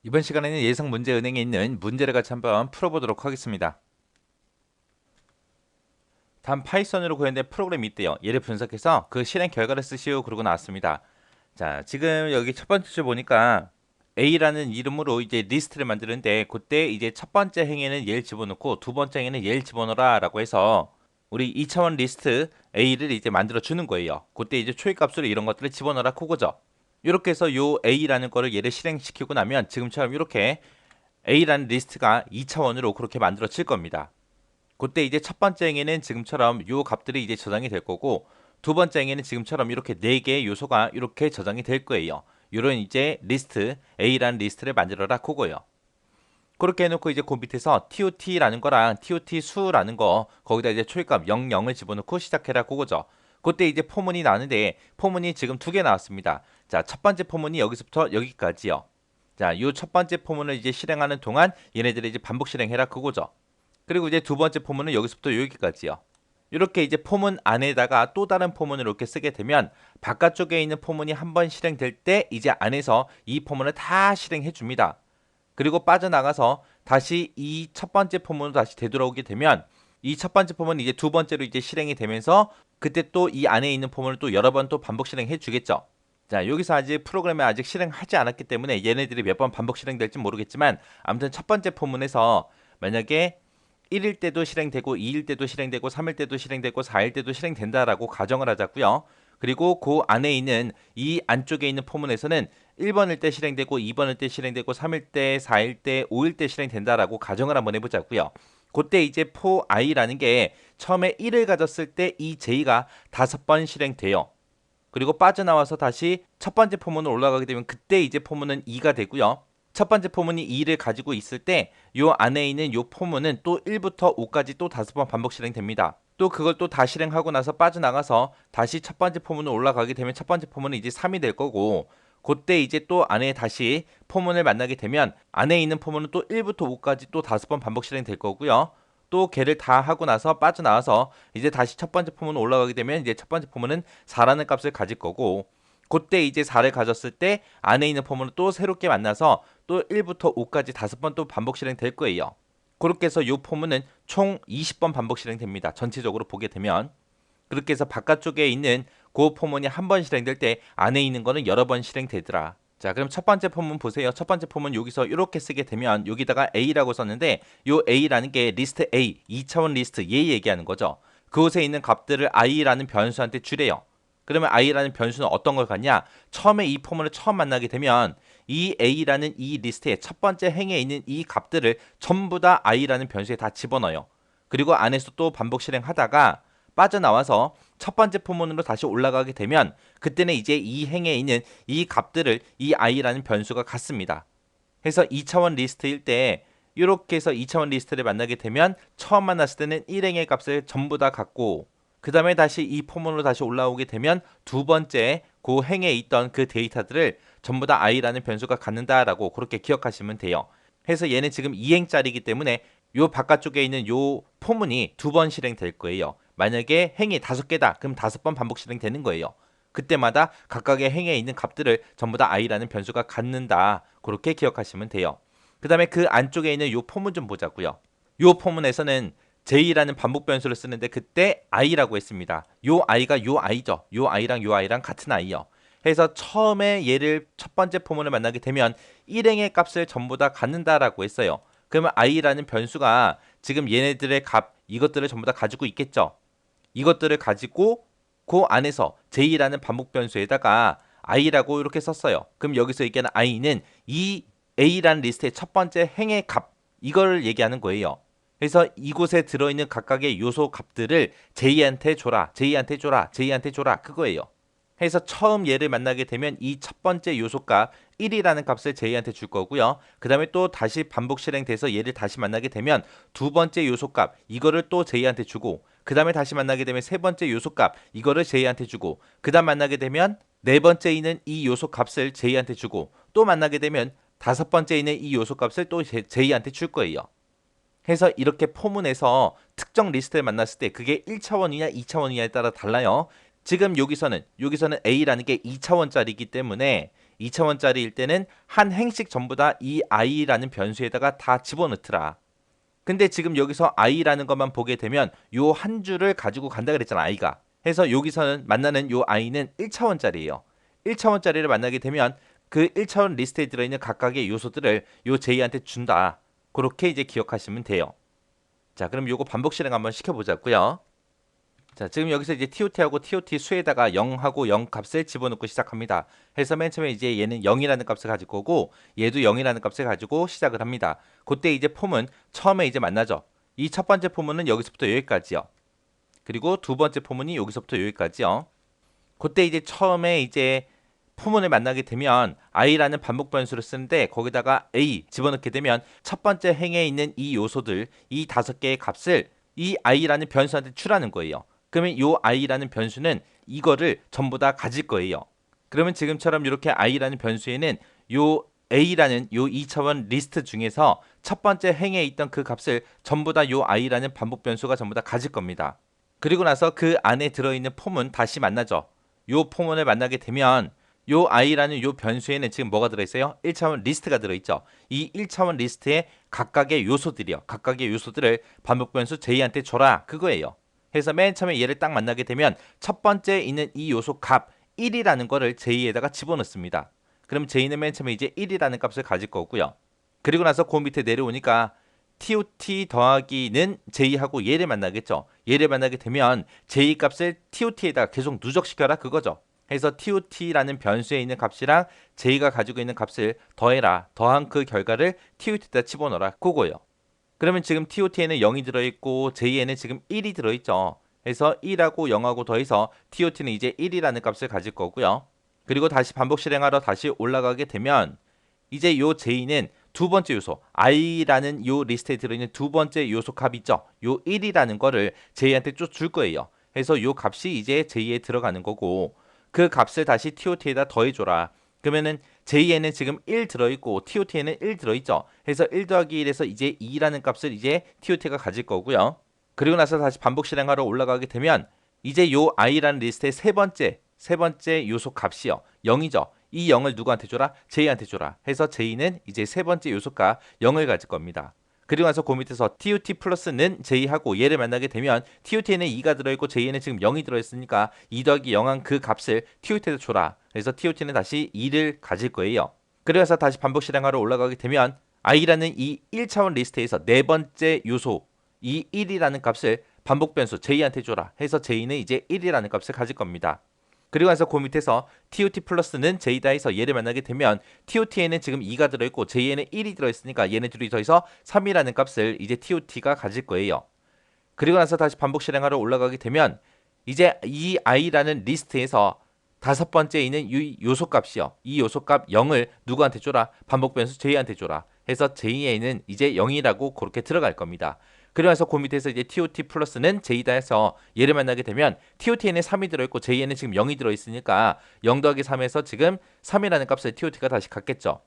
이번 시간에는 예상 문제 은행에 있는 문제를 같이 한번 풀어보도록 하겠습니다. 다음 파이썬으로 구현된 프로그램이 있대요. 얘를 분석해서 그 실행 결과를 쓰시오 그러고 나왔습니다. 자, 지금 여기 첫 번째 줄 보니까 A라는 이름으로 이제 리스트를 만드는데 그때 이제 첫 번째 행에는 얘를 집어넣고 두 번째 행에는 얘를 집어넣어라 라고 해서 우리 2차원 리스트 A를 이제 만들어 주는 거예요. 그때 이제 초입값으로 이런 것들을 집어넣어라 그거죠. 이렇게 해서 요 A라는 거를 얘를 실행시키고 나면 지금처럼 이렇게 A라는 리스트가 2차원으로 그렇게 만들어질 겁니다. 그때 이제 첫 번째 행에는 지금처럼 요 값들이 이제 저장이 될 거고 두 번째 행에는 지금처럼 이렇게 4개의 요소가 이렇게 저장이 될 거예요. 요런 이제 리스트, A라는 리스트를 만들어라 그거예요. 그렇게 해놓고 이제 그 밑에서 TOT라는 거랑 TOT 수라는 거 거기다 이제 초입값 0, 0을 집어넣고 시작해라 그거죠. 그때 이제 포문이 나는데 포문이 지금 2개 나왔습니다. 자, 첫 번째 포문이 여기서부터 여기까지요. 자, 요 첫 번째 포문을 이제 실행하는 동안 얘네들이 이제 반복 실행해라 그거죠. 그리고 이제 두 번째 포문은 여기서부터 여기까지요. 이렇게 이제 포문 안에다가 또 다른 포문을 이렇게 쓰게 되면 바깥쪽에 있는 포문이 한 번 실행될 때 이제 안에서 이 포문을 다 실행해 줍니다. 그리고 빠져나가서 다시 이 첫 번째 포문으로 다시 되돌아오게 되면 이 첫 번째 포문은 이제 두 번째로 이제 실행이 되면서 그때 또 이 안에 있는 포문을 또 여러 번 또 반복 실행해 주겠죠. 자, 여기서 아직 프로그램에 아직 실행하지 않았기 때문에 얘네들이 몇 번 반복 실행될지 모르겠지만 아무튼 첫 번째 포문에서 만약에 1일 때도 실행되고 2일 때도 실행되고 3일 때도 실행되고 4일 때도 실행된다라고 가정을 하자고요. 그리고 그 안에 있는 이 안쪽에 있는 포문에서는 1번일 때 실행되고 2번일 때 실행되고 3일 때, 4일 때, 5일 때 실행된다라고 가정을 한번 해보자고요. 그때 이제 for i라는 게 처음에 1을 가졌을 때 이 j가 5번 실행돼요. 그리고 빠져나와서 다시 첫 번째 포문으로 올라가게 되면 그때 이제 포문은 2가 되고요. 첫 번째 포문이 2를 가지고 있을 때 요 안에 있는 요 포문은 또 1부터 5까지 또 5번 반복 실행됩니다. 또 그걸 또 다 실행하고 나서 빠져나가서 다시 첫 번째 포문으로 올라가게 되면 첫 번째 포문은 이제 3이 될 거고 그때 이제 또 안에 다시 포문을 만나게 되면 안에 있는 포문은 또 1부터 5까지 또 5번 반복 실행될 거고요. 또 걔를 다 하고 나서 빠져나와서 이제 다시 첫 번째 포문으로 올라가게 되면 이제 첫 번째 포문은 4라는 값을 가질 거고 그때 이제 4를 가졌을 때 안에 있는 포문을 또 새롭게 만나서 또 1부터 5까지 5번 또 반복 실행될 거예요. 그렇게 해서 이 포문은 총 20번 반복 실행됩니다. 전체적으로 보게 되면 그렇게 해서 바깥쪽에 있는 그 포문이 한 번 실행될 때 안에 있는 거는 여러 번 실행되더라. 자, 그럼 첫 번째 포문 보세요. 첫 번째 포문 여기서 이렇게 쓰게 되면 여기다가 A라고 썼는데 요 A라는 게 리스트 A, 2차원 리스트 얘 얘기하는 거죠. 그곳에 있는 값들을 I라는 변수한테 주래요. 그러면 I라는 변수는 어떤 걸 갖냐? 처음에 이 포문을 처음 만나게 되면 이 A라는 이 리스트의 첫 번째 행에 있는 이 값들을 전부 다 I라는 변수에 다 집어넣어요. 그리고 안에서 또 반복 실행하다가 빠져나와서 첫 번째 포문으로 다시 올라가게 되면 그때는 이제 이 행에 있는 이 값들을 이 i라는 변수가 갖습니다. 해서 2차원 리스트일 때 이렇게 해서 2차원 리스트를 만나게 되면 처음 만났을 때는 1행의 값을 전부 다 갖고 그 다음에 다시 이 포문으로 다시 올라오게 되면 두 번째 그 행에 있던 그 데이터들을 전부 다 i라는 변수가 갖는다라고 그렇게 기억하시면 돼요. 해서 얘는 지금 2행짜리이기 때문에 요 바깥쪽에 있는 요 포문이 두 번 실행될 거예요. 만약에 행이 5개다. 그럼 5번 반복 실행되는 거예요. 그때마다 각각의 행에 있는 값들을 전부 다 i라는 변수가 갖는다. 그렇게 기억하시면 돼요. 그 다음에 그 안쪽에 있는 요 포문 좀 보자고요. 요 포문에서는 j라는 반복 변수를 쓰는데 그때 i라고 했습니다. 요 i가 요 i죠. 요 i랑 요 i랑 같은 i요. 해서 처음에 얘를 첫 번째 포문을 만나게 되면 1행의 값을 전부 다 갖는다라고 했어요. 그러면 i라는 변수가 지금 얘네들의 값 이것들을 전부 다 가지고 있겠죠. 이것들을 가지고 그 안에서 j라는 반복 변수에다가 i라고 이렇게 썼어요. 그럼 여기서 얘기하는 i는 이 a라는 리스트의 첫 번째 행의 값 이걸 얘기하는 거예요. 그래서 이곳에 들어있는 각각의 요소 값들을 j한테 줘라, j한테 줘라, j한테 줘라 그거예요. 해서 처음 얘를 만나게 되면 이 첫 번째 요소값 1이라는 값을 j한테 줄 거고요. 그 다음에 또 다시 반복 실행돼서 얘를 다시 만나게 되면 두 번째 요소값 이거를 또 j한테 주고 그 다음에 다시 만나게 되면 세 번째 요소값 이거를 j한테 주고 그 다음 만나게 되면 네 번째 있는 이 요소값을 j한테 주고 또 만나게 되면 다섯 번째 있는 이 요소값을 또 j한테 줄 거예요. 해서 이렇게 포문에서 특정 리스트를 만났을 때 그게 1차원이냐 2차원이냐에 따라 달라요. 지금 여기서는 A라는 게 2차원짜리이기 때문에 2차원짜리일 때는 한 행씩 전부 다 이 i라는 변수에다가 다 집어넣더라. 근데 지금 여기서 i라는 것만 보게 되면 요 한 줄을 가지고 간다 그랬잖아, i가. 해서 여기서는 만나는 요 i는 1차원짜리예요. 1차원짜리를 만나게 되면 그 1차원 리스트에 들어있는 각각의 요소들을 요 j한테 준다. 그렇게 이제 기억하시면 돼요. 자, 그럼 요거 반복 실행 한번 시켜보자고요. 자, 지금 여기서 이제 TOT하고 TOT 수에다가 0하고 0 값을 집어넣고 시작합니다. 해서 맨 처음에 이제 얘는 0이라는 값을 가질 거고 얘도 0이라는 값을 가지고 시작을 합니다. 그때 이제 폼은 처음에 이제 만나죠. 이 첫 번째 폼은 여기서부터 여기까지요. 그리고 두 번째 폼은 여기서부터 여기까지요. 그때 이제 처음에 이제 포문을 만나게 되면 i라는 반복 변수를 쓰는데 거기다가 a 집어넣게 되면 첫 번째 행에 있는 이 요소들 이 5개의 값을 이 i라는 변수한테 추라는 거예요. 그러면 요 i라는 변수는 이거를 전부 다 가질 거예요. 그러면 지금처럼 이렇게 i라는 변수에는 요 a라는 요 2차원 리스트 중에서 첫 번째 행에 있던 그 값을 전부 다 요 i라는 반복 변수가 전부 다 가질 겁니다. 그리고 나서 그 안에 들어있는 폼은 다시 만나죠. 요 폼을 만나게 되면 요 i라는 요 변수에는 지금 뭐가 들어있어요? 1차원 리스트가 들어있죠. 이 1차원 리스트에 각각의 요소들이요. 각각의 요소들을 반복 변수 j한테 줘라. 그거예요. 그래서 맨 처음에 얘를 딱 만나게 되면 첫 번째 있는 이 요소 값 1이라는 거를 j에다가 집어넣습니다. 그럼 j는 맨 처음에 이제 1이라는 값을 가질 거고요. 그리고 나서 그 밑에 내려오니까 TOT 더하기는 J하고 얘를 만나겠죠. 얘를 만나게 되면 J 값을 TOT에다가 계속 누적시켜라 그거죠. 그래서 TOT라는 변수에 있는 값이랑 J가 가지고 있는 값을 더해라. 더한 그 결과를 TOT에다 집어넣어라 그거예요. 그러면 지금 TOT에는 0이 들어있고 J에는 지금 1이 들어있죠. 그래서 1하고 0하고 더해서 TOT는 이제 1이라는 값을 가질 거고요. 그리고 다시 반복 실행하러 다시 올라가게 되면 이제 요 J는 두 번째 요소 i라는 요 리스트에 들어있는 두 번째 요소 값 있죠. 요 1이라는 거를 J한테 쭉 줄 거예요. 그래서 요 값이 이제 J에 들어가는 거고 그 값을 다시 TOT에다 더해줘라. 그러면은 J에는 지금 1 들어있고 TOT에는 1 들어있죠. 그래서 1 더하기 1에서 이제 2라는 값을 이제 TOT가 가질 거고요. 그리고 나서 다시 반복 실행하러 올라가게 되면 이제 요 i라는 리스트의 세 번째 요소 값이요. 0이죠. 이 0을 누구한테 줘라? J한테 줘라. 해서 J는 이제 세 번째 요소가 0을 가질 겁니다. 그리고 나서 그 밑에서 TOT 플러스는 J하고 얘를 만나게 되면 TOT에는 2가 들어있고 J에는 지금 0이 들어있으니까 2 더하기 0한 그 값을 TOT에다 줘라. 그래서 TOT는 다시 2를 가질 거예요. 그래서 다시 반복 실행하러 올라가게 되면 i라는 이 1차원 리스트에서 네 번째 요소 이 1이라는 값을 반복 변수 J한테 줘라. 해서 J는 이제 1이라는 값을 가질 겁니다. 그리고 나서 그 밑에서 TOT 플러스는 J다 해서 얘를 만나게 되면 TOT에는 지금 2가 들어있고 J에는 1이 들어있으니까 얘네 둘이 더해서 3이라는 값을 이제 TOT가 가질 거예요. 그리고 나서 다시 반복 실행하러 올라가게 되면 이제 이 i라는 리스트에서 다섯 번째 있는 이 요소값이요. 이 요소값 0을 누구한테 줘라? 반복 변수 J한테 줘라. 해서 J에는 이제 0이라고 그렇게 들어갈 겁니다. 그러면서 그 밑에서 이제 TOT 플러스는 J다 해서 얘를 만나게 되면 TOT에는 3이 들어있고 J에는 지금 0이 들어있으니까 0 더하기 3에서 지금 3이라는 값을 TOT가 다시 갖겠죠.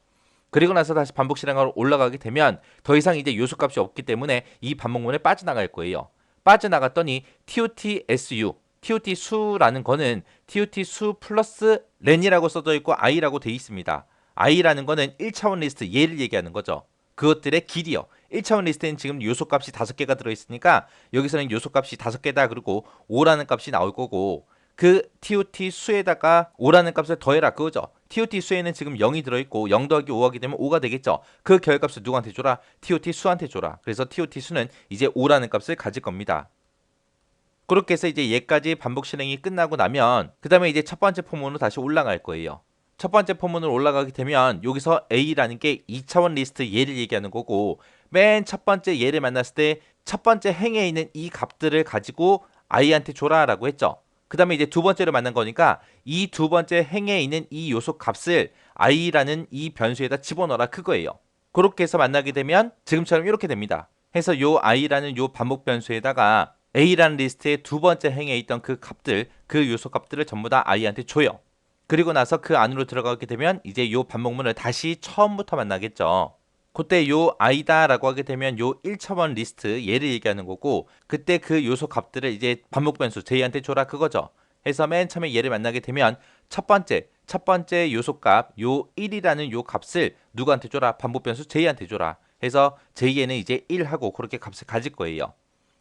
그리고 나서 다시 반복 실행하러 올라가게 되면 더 이상 이제 요소값이 없기 때문에 이 반복문에 빠져나갈 거예요. 빠져나갔더니 TOT-SU, TOT 수라는 거는 TOT 수 플러스 렌이라고 써져 있고 i라고 돼 있습니다. i라는 거는 1차원 리스트 얘를 얘기하는 거죠. 그것들의 길이요. 1차원 리스트에는 지금 요소값이 5개가 들어있으니까 여기서는 요소값이 5개다 그리고 5라는 값이 나올 거고 그 TOT 수에다가 5라는 값을 더해라 그거죠. TOT 수에는 지금 0이 들어있고 0 더하기 5 하게 되면 5가 되겠죠. 그 결값을 누구한테 줘라? TOT 수한테 줘라. 그래서 TOT 수는 이제 5라는 값을 가질 겁니다. 그렇게 해서 이제 얘까지 반복 실행이 끝나고 나면 그 다음에 이제 첫 번째 포문으로 다시 올라갈 거예요. 첫 번째 포문으로 올라가게 되면 여기서 A라는 게 2차원 리스트 얘를 얘기하는 거고 맨 첫 번째 얘를 만났을 때 첫 번째 행에 있는 이 값들을 가지고 i한테 줘라 라고 했죠. 그 다음에 이제 두 번째로 만난 거니까 이 두 번째 행에 있는 이 요소 값을 i라는 이 변수에다 집어넣어라 그거예요. 그렇게 해서 만나게 되면 지금처럼 이렇게 됩니다. 해서 요 i라는 요 반복 변수에다가 A라는 리스트의 두 번째 행에 있던 그 값들, 그 요소 값들을 전부 다 i한테 줘요. 그리고 나서 그 안으로 들어가게 되면 이제 요 반복문을 다시 처음부터 만나겠죠. 그때 요 i다라고 하게 되면 요 1차원 리스트 얘를 얘기하는 거고 그때 그 요소 값들을 이제 반복 변수 j한테 줘라 그거죠. 해서 맨 처음에 얘를 만나게 되면 첫 번째 요소값 요 1이라는 요 값을 누구한테 줘라? 반복 변수 j한테 줘라. 해서 j에는 이제 1하고 그렇게 값을 가질 거예요.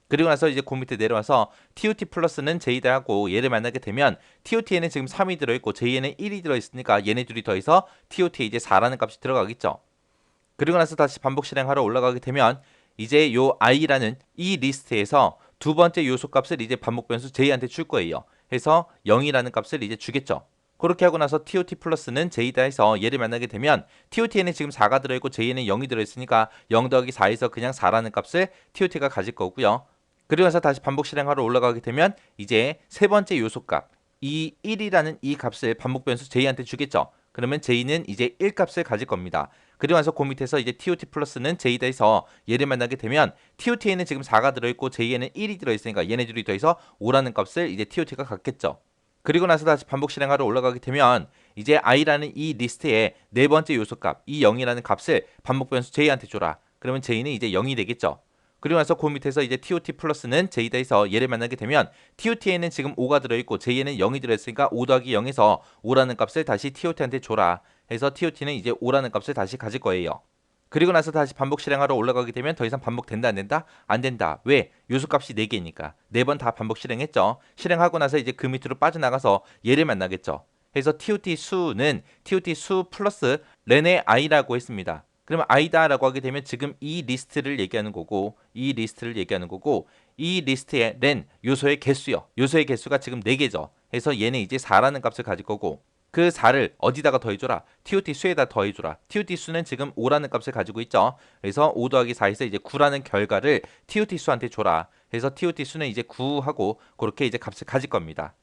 그리고 나서 이제 그 밑에 내려와서 TOT 플러스는 J다 하고 얘를 만나게 되면 TOT에는 지금 3이 들어있고 J에는 1이 들어있으니까 얘네 둘이 더해서 TOT에 이제 4라는 값이 들어가겠죠. 그리고 나서 다시 반복 실행하러 올라가게 되면 이제 요 i라는 이 리스트에서 두 번째 요소 값을 이제 반복 변수 j한테 줄 거예요. 해서 0이라는 값을 이제 주겠죠. 그렇게 하고 나서 TOT 플러스는 j다 해서 얘를 만나게 되면 TOT에는 지금 4가 들어있고 j에는 0이 들어있으니까 0 더하기 4에서 그냥 4라는 값을 TOT가 가질 거고요. 그리고 나서 다시 반복 실행하러 올라가게 되면 이제 세 번째 요소 값 이 1이라는 이 값을 반복 변수 j한테 주겠죠. 그러면 j는 이제 1 값을 가질 겁니다. 그리고 나서 그 밑에서 이제 TOT 플러스는 J다 해서 얘를 만나게 되면 TOT에는 지금 4가 들어있고 J에는 1이 들어있으니까 얘네 둘이 더해서 5라는 값을 이제 TOT가 갖겠죠. 그리고 나서 다시 반복 실행하러 올라가게 되면 이제 i라는 이 리스트의 네 번째 요소값 이 0이라는 값을 반복 변수 J한테 줘라. 그러면 J는 이제 0이 되겠죠. 그리고 나서 그 밑에서 이제 TOT 플러스는 J다 해서 얘를 만나게 되면 TOT에는 지금 5가 들어있고 J에는 0이 들어있으니까 5 더하기 0에서 5라는 값을 다시 TOT한테 줘라. 해서 TOT는 이제 5라는 값을 다시 가질 거예요. 그리고 나서 다시 반복 실행하러 올라가게 되면 더 이상 반복된다 안 된다? 안 된다. 왜? 요소값이 4개니까. 4번 다 반복 실행했죠. 실행하고 나서 이제 그 밑으로 빠져나가서 얘를 만나겠죠. 그래서 TOT 수는 TOT 수 플러스 렌의 i라고 했습니다. 그러면 i다라고 하게 되면 지금 이 리스트를 얘기하는 거고 이 리스트를 얘기하는 거고 이 리스트의 렌 요소의 개수요. 요소의 개수가 지금 4개죠. 그래서 얘는 이제 4라는 값을 가질 거고 그 4를 어디다가 더해줘라? TOT 수에다 더해줘라. TOT 수는 지금 5라는 값을 가지고 있죠. 그래서 5 더하기 4에서 이제 9라는 결과를 TOT 수한테 줘라. 그래서 TOT 수는 이제 9하고 그렇게 이제 값을 가질 겁니다.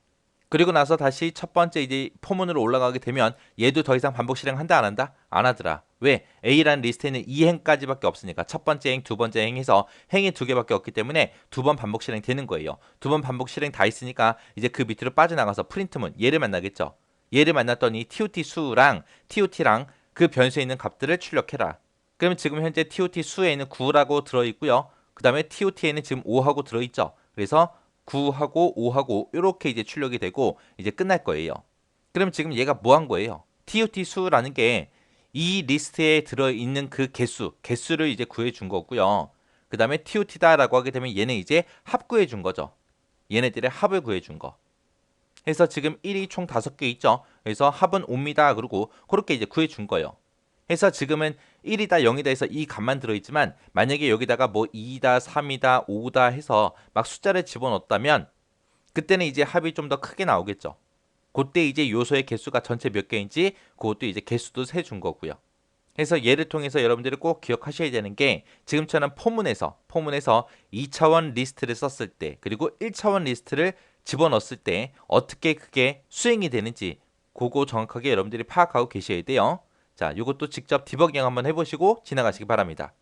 그리고 나서 다시 첫 번째 이제 포문으로 올라가게 되면 얘도 더 이상 반복 실행한다 안 한다? 안 하더라. 왜? A라는 리스트에는 2행까지밖에 없으니까 첫 번째 행, 두 번째 행에서 행이 2개밖에 없기 때문에 2번 반복 실행 되는 거예요. 2번 반복 실행 다 있으니까 이제 그 밑으로 빠져나가서 프린트문 얘를 만나겠죠. 얘를 만났더니 TOT 수랑 TOT랑 그 변수에 있는 값들을 출력해라. 그러면 지금 현재 TOT 수에는 9라고 들어있고요. 그 다음에 TOT에는 지금 5하고 들어있죠. 그래서 9하고 5하고 이렇게 이제 출력이 되고 이제 끝날 거예요. 그럼 지금 얘가 뭐 한 거예요? TOT 수라는 게 이 리스트에 들어있는 그 개수를 이제 구해 준 거고요. 그 다음에 TOT다라고 하게 되면 얘는 이제 합 구해 준 거죠. 얘네들의 합을 구해 준 거. 해서 지금 1이 총 5개 있죠. 그래서 합은 5입니다. 그리고 그렇게 이제 구해 준 거예요. 해서 지금은 1이다 0이다 해서 이 값만 들어있지만 만약에 여기다가 뭐 2다 3이다 5다 해서 막 숫자를 집어넣었다면 그때는 이제 합이 좀 더 크게 나오겠죠. 그때 이제 요소의 개수가 전체 몇 개인지 그것도 이제 개수도 세준 거고요. 그래서 얘를 통해서 여러분들이 꼭 기억하셔야 되는 게 지금처럼 포문에서 2차원 리스트를 썼을 때 그리고 1차원 리스트를 집어넣었을 때 어떻게 그게 수행이 되는지 그거 정확하게 여러분들이 파악하고 계셔야 돼요. 자, 이것도 직접 디버깅 한번 해보시고 지나가시기 바랍니다.